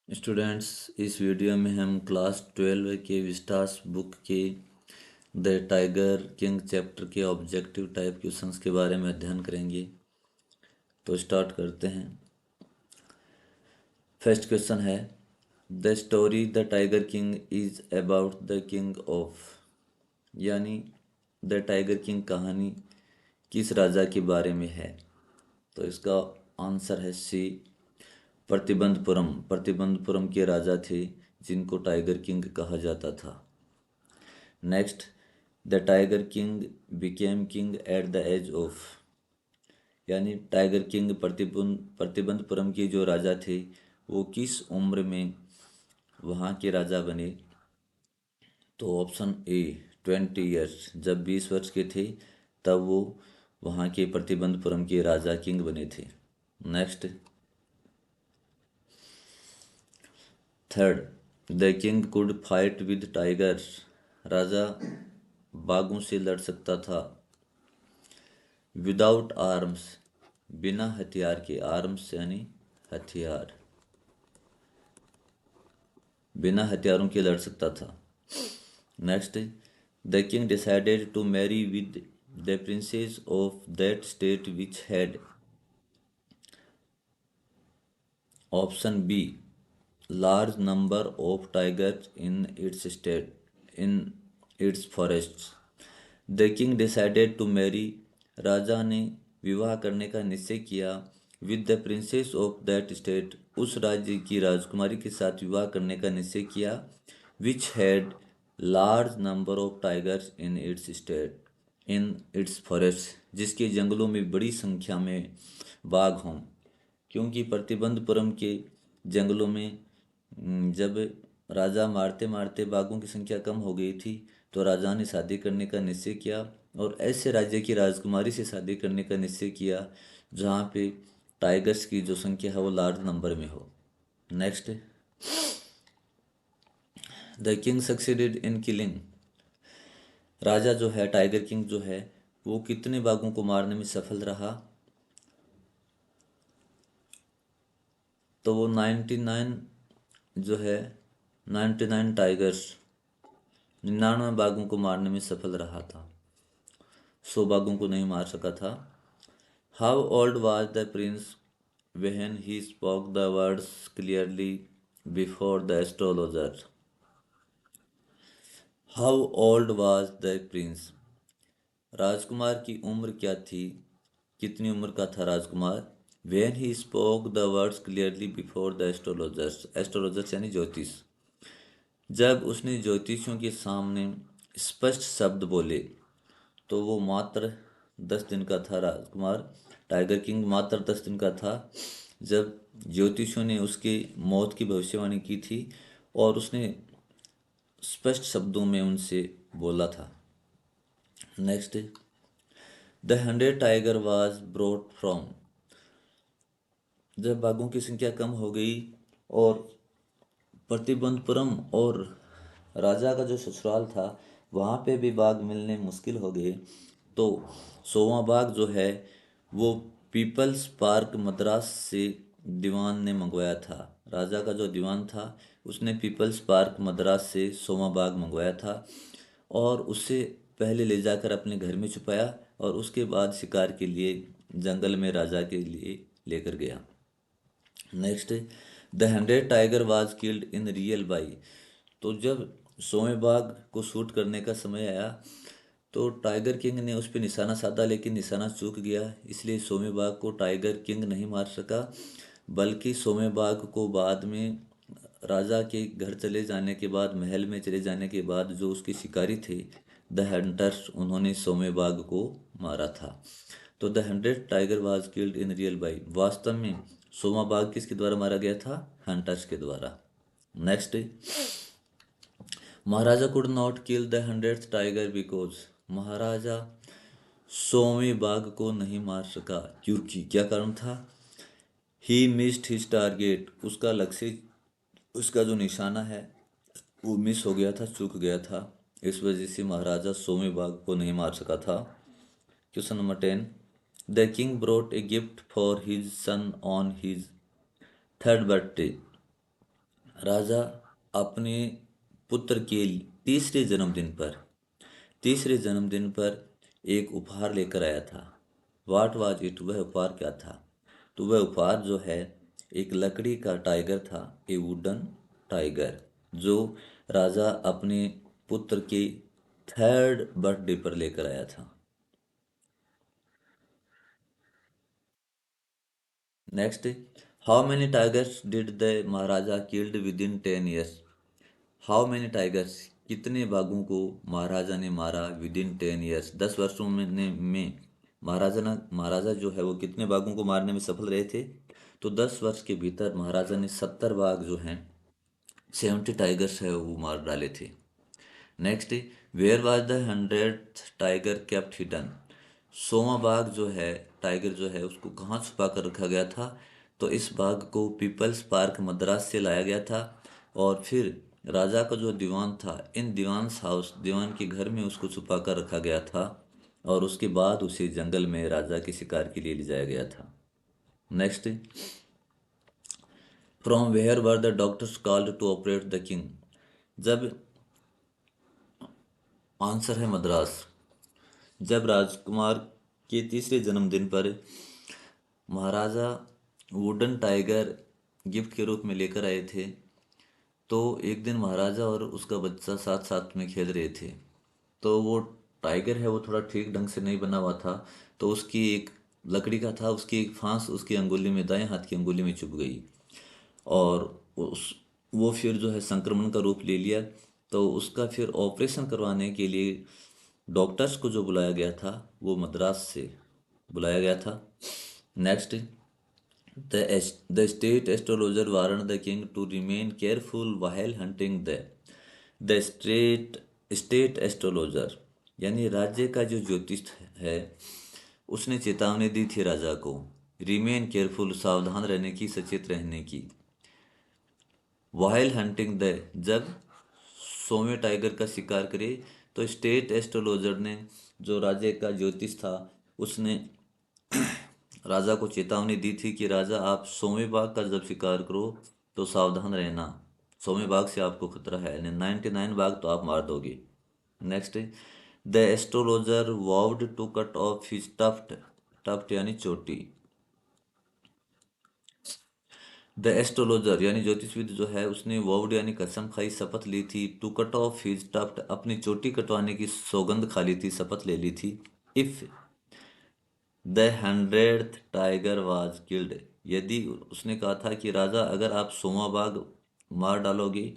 Students, इस video में हम क्लास 12 के विस्टास बुक के द टाइगर किंग चैप्टर के ऑब्जेक्टिव टाइप क्वेश्चंस के बारे में अध्ययन करेंगे। तो स्टार्ट करते हैं। फर्स्ट क्वेश्चन है, the story the tiger king is about the king of, यानी द टाइगर किंग कहानी किस राजा के बारे में है। तो इसका आंसर है सी, प्रतिबंधपुरम। प्रतिबंधपुरम के राजा थे जिनको टाइगर किंग कहा जाता था। Next, the tiger king became king at the age of, यानी टाइगर किंग प्रतिबंधपुरम के जो राजा थे वो किस उम्र में वहाँ के राजा बने। तो ऑप्शन ए 20 ईयर्स, जब 20 वर्ष के थे तब वो वहाँ के प्रतिबंधपुरम के राजा किंग बने थे। Next, third, the king could fight with tiger, राजा बाघों से लड़ सकता था। विदाउट आर्म्स, बिना हथियार के, आर्म्स यानी हथियार, बिना हथियारों के लड़ सकता था। Next, the king decided to marry with the princess of that state which had, option B, large number of tigers in its state, in its forests. The king decided to marry, राजा ने विवाह करने का निश्चय किया with the princess of that state, उस राज्य की राजकुमारी के साथ विवाह करने का निश्चय किया, which had large number of tigers in its state, in it's forest, जिसके जंगलों में बड़ी संख्या में बाघ हों। क्योंकि प्रतिबंधपुरम के जंगलों में जब राजा मारते मारते बाघों की संख्या कम हो गई थी तो राजा ने शादी करने का निश्चय किया और ऐसे राज्य की राजकुमारी से शादी करने का निश्चय किया जहाँ पे टाइगर्स की जो संख्या है वो लार्ज नंबर में हो। Next, the king succeeded in killing, राजा जो है टाइगर किंग जो है वो कितने बाघों को मारने में सफल रहा। तो वो 99 जो है 99 टाइगर्स, 99 बाघों को मारने में सफल रहा था, 100 बाघों को नहीं मार सका था। How old was the prince when he spoke the words clearly before the astrologer. How old was the prince, राजकुमार की उम्र क्या थी, कितनी उम्र का था राजकुमार। When he spoke the words clearly before the astrologers, astrologers यानी ज्योतिष, जब उसने ज्योतिषियों के सामने स्पष्ट शब्द बोले तो वो मात्र 10 दिन का था राजकुमार। टाइगर किंग मात्र 10 दिन का था जब ज्योतिषियों ने उसके मौत की भविष्यवाणी की थी और उसने स्पष्ट शब्दों में उनसे बोला था। Next, the 100 tiger was brought from, जब बाघों की संख्या कम हो गई और प्रतिबंधपुरम और राजा का जो ससुराल था वहाँ पे भी बाघ मिलने मुश्किल हो गए, तो 100वां बाघ जो है वो पीपल्स पार्क मद्रास से दीवान ने मंगवाया था। राजा का जो दीवान था उसने पीपल्स पार्क मद्रास से 100वां बाघ मंगवाया था और उससे पहले ले जाकर अपने घर में छुपाया और उसके बाद शिकार के लिए जंगल में राजा के लिए लेकर गया। Next, the 100 tiger was killed in real by, तो जब 100वें बाघ को शूट करने का समय आया तो टाइगर किंग ने उस पर निशाना साधा लेकिन निशाना चूक गया, इसलिए 100वें बाघ को टाइगर किंग नहीं मार सका, बल्कि 100वें बाघ को बाद में राजा के घर चले जाने के बाद, महल में चले जाने के बाद जो उसके शिकारी थे द हंटर्स, उन्होंने 100वें बाघ को मारा था। तो the 100 tiger was killed in real by, वास्तव में 100वां बाघ किसके द्वारा मारा गया था, हंटर्स के द्वारा। Next, maharaja could not kill the 100th tiger because, maharaja 100वें बाघ को नहीं मार सका क्योंकि क्या कारण था। ही मिस्ड हिज टारगेट, उसका लक्ष्य, उसका जो निशाना है वो मिस हो गया था, चूक गया था, इस वजह से महाराजा 100वें बाघ को नहीं मार सका था। Question number 10, the king brought a gift for his son on his 3rd birthday, राजा अपने पुत्र के तीसरे जन्मदिन पर तीसरे जन्मदिन पर एक उपहार लेकर आया था। वाट वाज इट, वह उपहार क्या था? तो वह उपहार जो है एक लकड़ी का टाइगर था, ए वुडन टाइगर, जो राजा अपने पुत्र के थर्ड बर्थडे पर लेकर आया था। Next, how many tigers did the Maharaja killed with in 10 years? How many tigers, कितने बाघों को महाराजा ने मारा विद इन 10 ईयर्स, 10 वर्षों में महाराजा जो है वो कितने बाघों को मारने में सफल रहे थे? तो 10 वर्ष के भीतर महाराजा ने 70 बाघ जो हैं, 70 टाइगर्स है वो मार डाले थे। Next, where was the 100th tiger kept hidden? 100वां बाघ जो है, टाइगर जो है, उसको कहाँ छुपा कर रखा गया था? तो इस बाघ को पीपल्स पार्क मद्रास से लाया गया था, और फिर राजा का जो दीवान था, इन दीवान के घर में उसको छुपा कर रखा गया था, और उसके बाद उसे जंगल में राजा के शिकार के लिए ले जाया गया था। Next, from where were the doctors called to operate the king? जब आंसर है मद्रास। जब राजकुमार के तीसरे जन्मदिन पर महाराजा वुडन टाइगर गिफ्ट के रूप में लेकर आए थे, तो एक दिन महाराजा और उसका बच्चा साथ साथ में खेल रहे थे, तो वो टाइगर है वो थोड़ा ठीक ढंग से नहीं बना हुआ था, तो उसकी एक लकड़ी का था, उसकी एक फांस उसकी अंगुली में, दाएं हाथ की अंगुली में चुभ गई, और उस वो फिर जो है संक्रमण का रूप ले लिया। तो उसका फिर ऑपरेशन करवाने के लिए डॉक्टर्स को जो बुलाया गया था वो मद्रास से बुलाया गया था। Next, the state astrologer warn the king to remain careful while hunting the state astrologer, यानी राज्य का जो ज्योतिष है, उसने चेतावनी दी थी राजा को रिमेन केयरफुल, सावधान रहने की, सचेत रहने की। वाइल्ड हंटिंग द, जब 100वें टाइगर का शिकार करे, तो स्टेट एस्ट्रोलॉजर ने, जो राज्य का ज्योतिष था, उसने राजा को चेतावनी दी थी कि राजा आप 100वें बाघ का जब शिकार करो तो सावधान रहना, 100वें बाघ से आपको खतरा है, 99 बाघ तो आप मार दोगे। Next, the astrologer vowed to cut off his tuft, tuft यानी चोटी। द एस्ट्रोलॉजर यानी ज्योतिषविद जो है, उसने वोव्ड यानी कसम खाई, शपथ ली थी, to cut off his tuft, अपनी चोटी कटवाने की सौगंध खा ली थी, शपथ ले ली थी। If the 100th tiger was killed, यदि, उसने कहा था कि राजा अगर आप 100वां बाघ मार डालोगे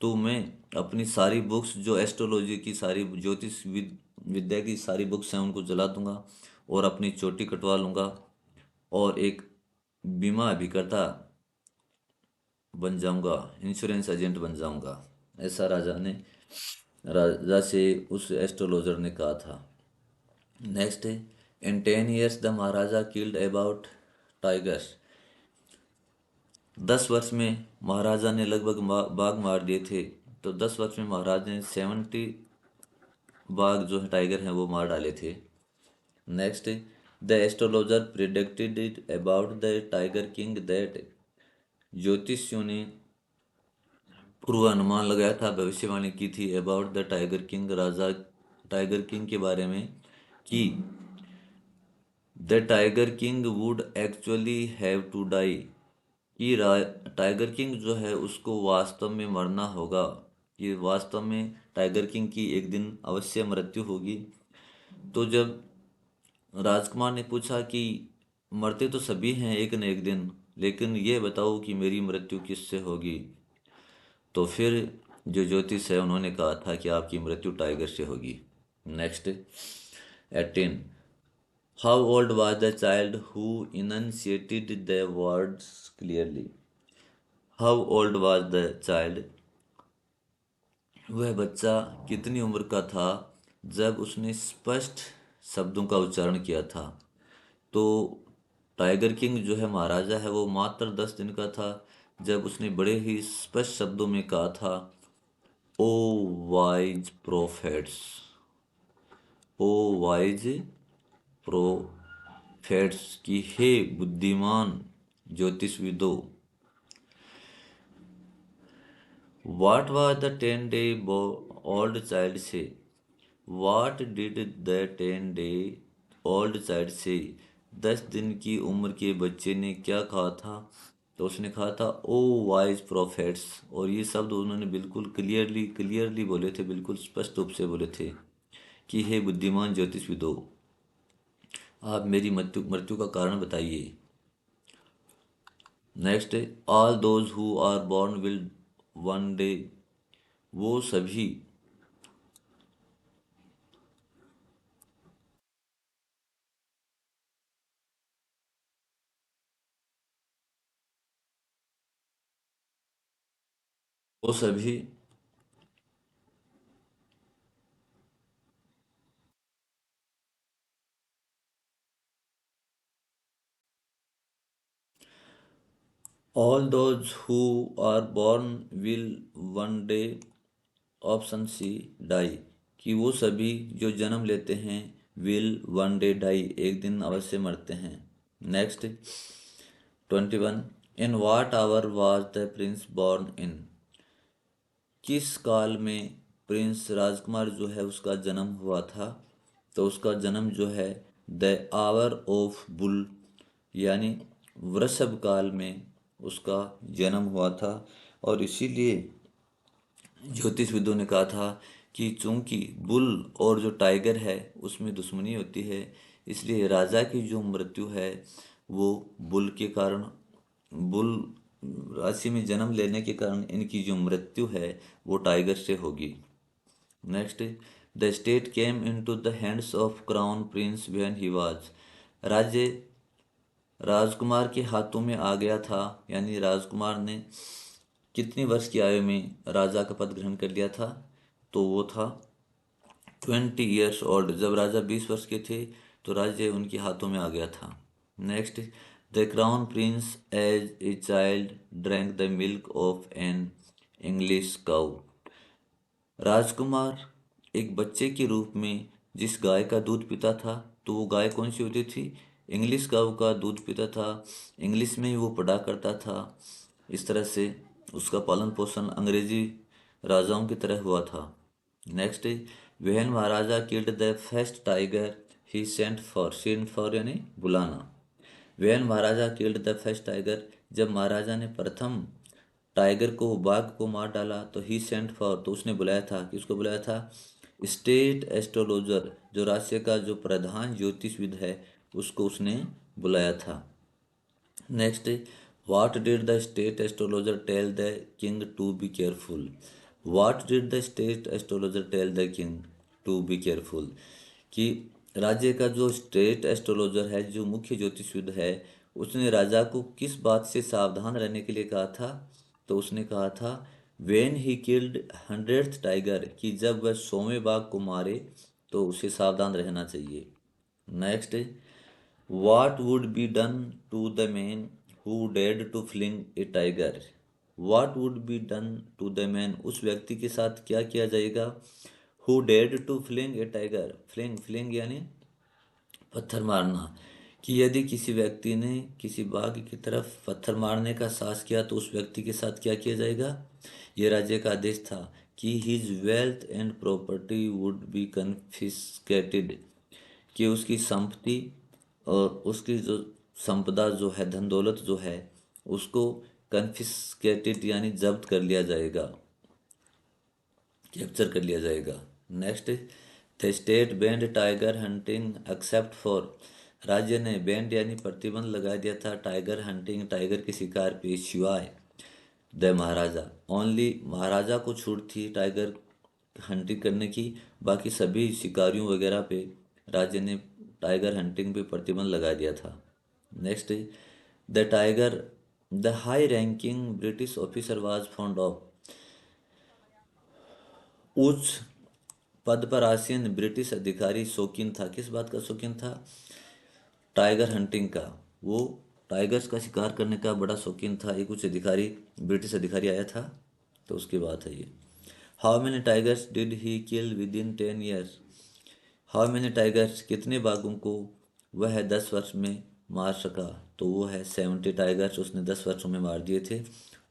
तो मैं अपनी सारी बुक्स, जो एस्ट्रोलॉजी की सारी विद्या की सारी बुक्स हैं, उनको जला दूंगा और अपनी चोटी कटवा लूंगा और एक बीमा अभिकर्ता बन जाऊंगा, इंश्योरेंस एजेंट बन जाऊंगा। ऐसा राजा से उस एस्ट्रोलॉजर ने कहा था। Next, in 10 years the Maharaja killed about tigers, 10 वर्ष में महाराजा ने लगभग बाघ मार दिए थे, तो 10 वर्ष में महाराज ने 70 बाघ जो है टाइगर हैं वो मार डाले थे। Next, the astrologer predicted it about the tiger king that, ज्योतिषियों ने पूर्वानुमान लगाया था, भविष्यवाणी की थी अबाउट द टाइगर किंग, राजा टाइगर किंग के बारे में, कि the tiger king would actually have to die, कि टाइगर किंग जो है उसको वास्तव में मरना होगा, कि वास्तव में टाइगर किंग की एक दिन अवश्य मृत्यु होगी। तो जब राजकुमार ने पूछा कि मरते तो सभी हैं एक न एक दिन, लेकिन ये बताओ कि मेरी मृत्यु किससे होगी? तो फिर जो ज्योतिष है उन्होंने कहा था कि आपकी मृत्यु टाइगर से होगी। Next, 18, how old was the child who initiated the words clearly? How old was the child, वह बच्चा कितनी उम्र का था जब उसने स्पष्ट शब्दों का उच्चारण किया था? तो टाइगर किंग जो है महाराजा है वो मात्र 10 दिन का था जब उसने बड़े ही स्पष्ट शब्दों में कहा था, ओ वाइज प्रोफेट्स, ओ वाइज प्रोफेट्स, की हे बुद्धिमान ज्योतिषविदो। What was the 10-day old child say? What did the 10-day old child say? 10 दिन की उम्र के बच्चे ने क्या कहा था? तो उसने कहा था ओ वाइज प्रोफेट्स। और ये शब्द उन्होंने बिल्कुल क्लियरली क्लियरली बोले थे, बिल्कुल स्पष्ट रूप से बोले थे कि हे बुद्धिमान ज्योतिषविदो, आप मेरी मृत्यु मृत्यु का कारण बताइए। Next, all those who are born will one day, वो सभी वो सभी all those who are born will one day, option C, die, कि वो सभी जो जन्म लेते हैं विल वन डे डाई, एक दिन अवश्य मरते हैं। Next 21, in what hour was the prince born in, किस काल में प्रिंस राजकुमार जो है उसका जन्म हुआ था? तो उसका जन्म जो है द आवर ऑफ बुल, यानी वृषभ काल में उसका जन्म हुआ था। और इसीलिए ज्योतिषविदों ने कहा था कि चूंकि बुल और जो टाइगर है उसमें दुश्मनी होती है, इसलिए राजा की जो मृत्यु है वो बुल के कारण, बुल राशि में जन्म लेने के कारण इनकी जो मृत्यु है वो टाइगर से होगी। Next, the state came into the hands of crown Prince when he was, राज्य राजकुमार के हाथों में आ गया था, यानी राजकुमार ने कितनी वर्ष की आयु में राजा का पद ग्रहण कर लिया था? तो वो था 20 ईयर्स ओल्ड। जब राजा 20 वर्ष के थे तो राज्य उनके हाथों में आ गया था। Next, the crown prince as a child drank the milk of an English cow, राजकुमार एक बच्चे के रूप में जिस गाय का दूध पीता था, तो वो गाय कौन सी होती थी? इंग्लिश काऊ का दूध पीता था, इंग्लिश में ही वो पढ़ा करता था। इस तरह से उसका पालन पोषण अंग्रेजी राजाओं की तरह हुआ था। Next, when Maharaja killed the first tiger he sent for यानी बुलाना, when Maharaja killed the first tiger, जब महाराजा ने प्रथम टाइगर को, बाघ को मार डाला, तो ही सेंट फॉर, तो उसने बुलाया था, किसको बुलाया था? स्टेट एस्ट्रोलॉजर, जो राज्य का जो प्रधान ज्योतिषविद है उसको उसने बुलाया था। Next, what did the state astrologer tell the king to be careful, what did the state astrologer tell the king to be careful, कि राज्य का जो स्टेट एस्ट्रोलॉजर है, जो मुख्य ज्योतिषविद है, उसने राजा को किस बात से सावधान रहने के लिए कहा था? तो उसने कहा था when he killed 100th tiger, कि जब वह 100वें बाघ को मारे तो उसे सावधान रहना चाहिए। Next, what would be done to the man who डेड to fling a tiger, what would be done to the man, उस व्यक्ति के साथ क्या किया जाएगा? हु डेड to fling a tiger, fling fling यानी पत्थर मारना, कि यदि किसी व्यक्ति ने किसी बाघ की तरफ पत्थर मारने का साहस किया तो उस व्यक्ति के साथ क्या किया जाएगा? यह राज्य का आदेश था कि his wealth and property would be confiscated, कि उसकी संपत्ति और उसकी जो संपदा जो है, धन दौलत जो है, उसको कन्फिस्केटेड यानी जब्त कर लिया जाएगा, कैप्चर कर लिया जाएगा। Next, the state band tiger hunting except for, राज्य ने बैंड यानी प्रतिबंध लगा दिया था टाइगर हंटिंग, टाइगर के शिकार पे, सिवाय द महाराजा, ओनली महाराजा को छूट थी टाइगर हंटिंग करने की, बाकी सभी शिकारियों वगैरह पे राज्य ने टाइगर हंटिंग पे प्रतिबंध लगा दिया था। Next, the tiger, the high ranking British officer was found of, उच्च पद पर आसीन ब्रिटिश अधिकारी शौकीन था, किस बात का शौकीन था? टाइगर हंटिंग का, वो टाइगर्स का शिकार करने का बड़ा शौकीन था। एक उच्च अधिकारी, ब्रिटिश अधिकारी आया था, तो उसकी बात है ये। How many tigers did he kill with in 10 years, how many tigers, कितने बाघों को वह 10 वर्ष में मार सका? तो वो है 70 टाइगर्स उसने 10 वर्षों में मार दिए थे।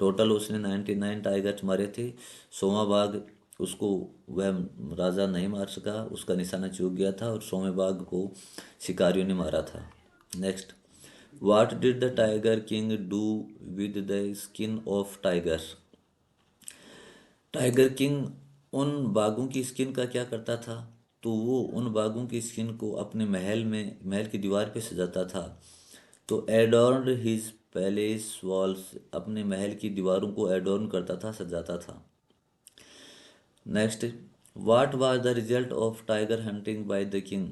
टोटल उसने 99 टाइगर्स मारे थे। 100वां बाघ उसको वह राजा नहीं मार सका, उसका निशाना चूक गया था और 100वें बाघ को शिकारियों ने मारा था। Next, what did the tiger king do with the skin of tiger? Tiger king उन बाघों की स्किन का क्या करता था? तो वो उन बाघों की स्किन को अपने महल की दीवार पे सजाता था। तो एडॉर्न्ड हिज पैलेस वॉल्स, अपने महल की दीवारों को एडॉर्न करता था, सजाता था। Next, what was the result of tiger hunting by the king?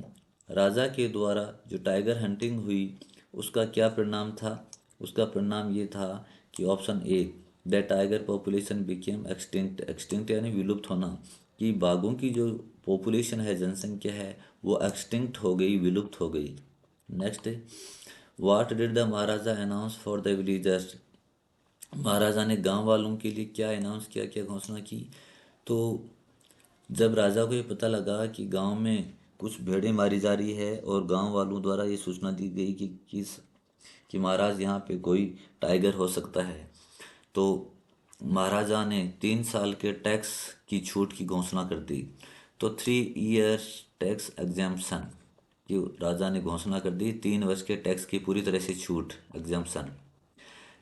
राजा के द्वारा जो टाइगर हंटिंग हुई उसका क्या परिणाम था? उसका परिणाम ये था कि option A, the tiger population became extinct. Extinct यानी विलुप्त होना, कि बाघों की जो पॉपुलेशन है, जनसंख्या है, वो एक्सटिंक्ट हो गई, विलुप्त हो गई। Next, what did the maharaja announce for the villagers? Maharaja ने गांव वालों के लिए क्या अनाउंस किया, क्या घोषणा की? तो जब राजा को ये पता लगा कि गांव में कुछ भेड़ें मारी जा रही है और गांव वालों द्वारा ये सूचना दी गई कि महाराज यहाँ पे कोई टाइगर हो सकता है, तो महाराजा ने 3 साल के टैक्स की छूट की घोषणा कर दी। तो 3 ईयर्स टैक्स एग्जाम्पशन की राजा ने घोषणा कर दी, 3 वर्ष के टैक्स की पूरी तरह से छूट, exemption.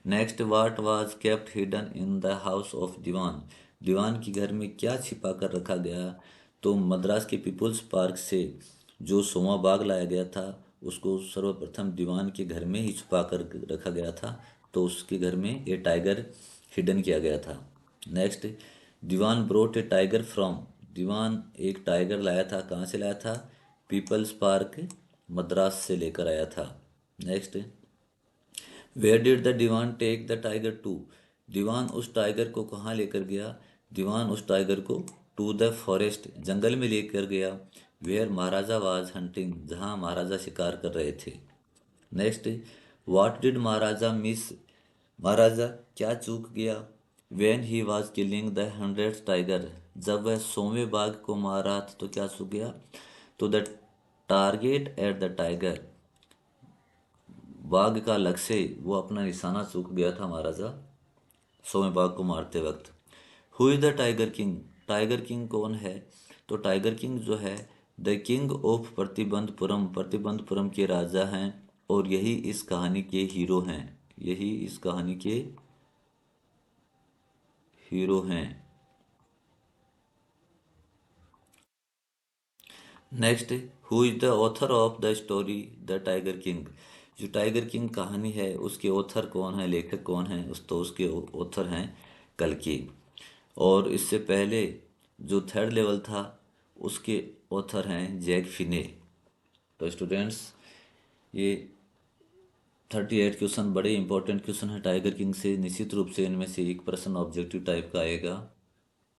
Next, what was kept hidden in the house of dewan? दीवान के घर में क्या छिपा कर रखा गया? तो मद्रास के पीपुल्स पार्क से जो 100वां बाग लाया गया था उसको सर्वप्रथम दीवान के घर में ही छुपा कर रखा गया था, तो उसके घर में ये टाइगर हिडन किया गया था। Next, dewan brought a tiger from. दीवान एक टाइगर लाया था, कहाँ से लाया था? पीपल्स पार्क मद्रास से लेकर आया था। Next, where did the dewan take the tiger to? दीवान उस टाइगर को कहाँ लेकर गया? दीवान उस टाइगर को टू द फॉरेस्ट, जंगल में लेकर गया। वेयर महाराजा वाज हंटिंग, जहाँ महाराजा शिकार कर रहे थे। Next, what did maharaja miss? Maharaja क्या चूक गया? When he was killing the 100th tiger, जब वह 100वें बाघ को मार रहा था तो क्या चूक गया? तो the target at the tiger, बाघ का लक्ष्य, वो अपना निशाना चूक गया था महाराजा 100वें बाघ को मारते वक्त। Who is the tiger king? Tiger king कौन है? तो टाइगर किंग जो है the king of Pratibandapuram, Pratibandapuram के राजा हैं और यही इस कहानी के हीरो हैं, यही इस कहानी के हीरो हैं। Next, who is the author of the story the tiger king? जो टाइगर किंग कहानी है उसके ऑथर कौन है, लेखक कौन है? तो उसके ऑथर हैं कल्कि। और इससे पहले जो 3rd लेवल था उसके ऑथर हैं जैक फिने। तो स्टूडेंट्स, ये 38 क्वेश्चन बड़े इंपॉर्टेंट क्वेश्चन है टाइगर किंग से। निश्चित रूप से इनमें से एक प्रश्न ऑब्जेक्टिव टाइप का आएगा।